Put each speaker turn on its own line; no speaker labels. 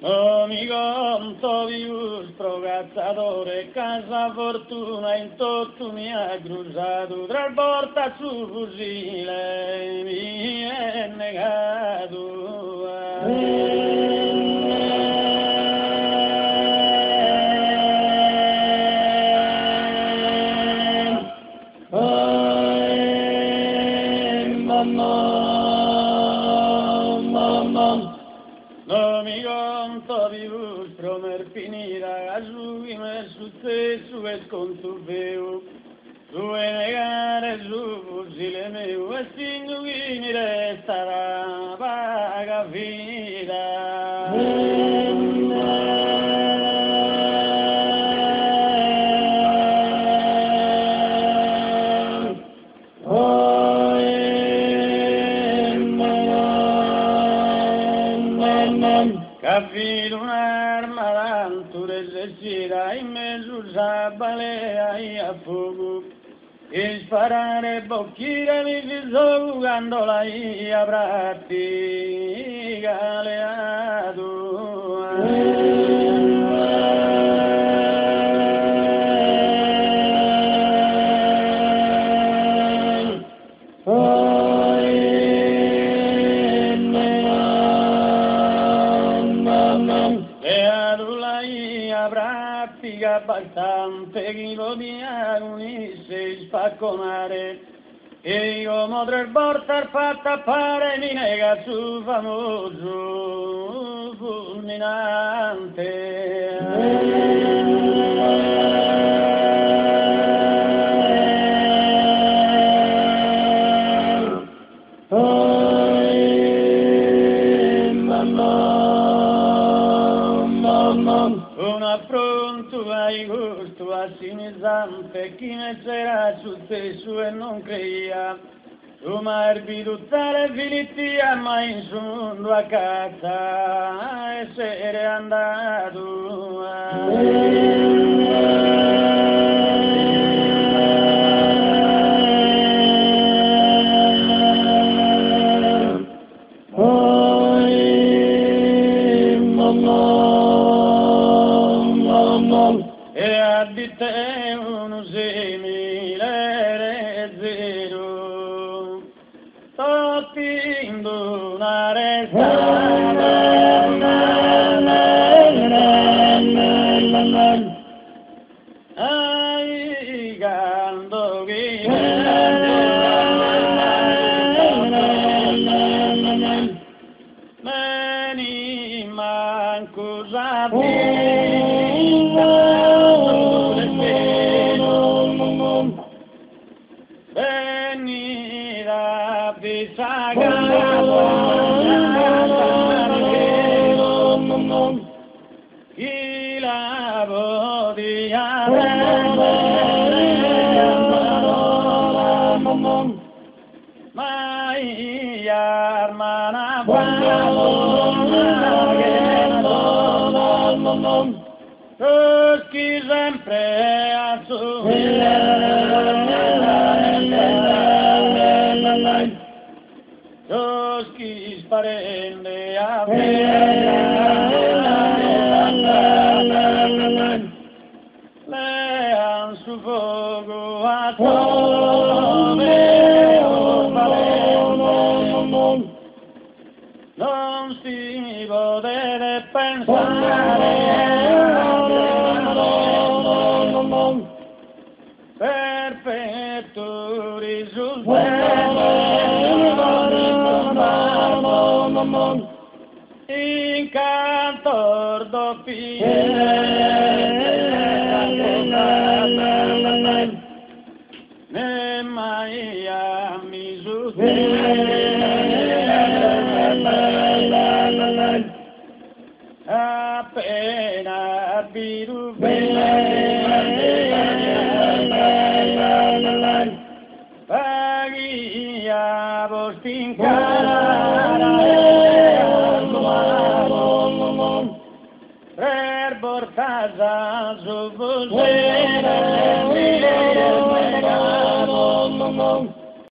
Oh, mi conto di un sprocazzatore, casa fortuna in tutto mi ha cruzato, tra il porta sul fucile mi è negato. No mi conto di vostro mer finita, a lui mi è successo e sconto veo, tu vuoi negare su fucile mio e singo chi mi resta la paga finita. Capito un'arma d'altura esercita in mezzo a balea e a fuoco e sparare bocchire mi fisso quando la ia pratica pratica bastante che lo diagonisse spacconare e io potrei portare fatta appare mi nega su famoso fulminante. Un affronto ai gusto assimilante, chi ne c'era successo e non creia, tu m'hai tutte filitia, ma in fondo a casa essere andato. E a di te un simile zero, tutti in una ai canto che meni manco venida chi la podia mai armana chi sempre a chi sparende a le han su fuoco a non si potete pensare perfetto risultato in cantor doppio ne mai a appena biru paghi a bostincare per portare su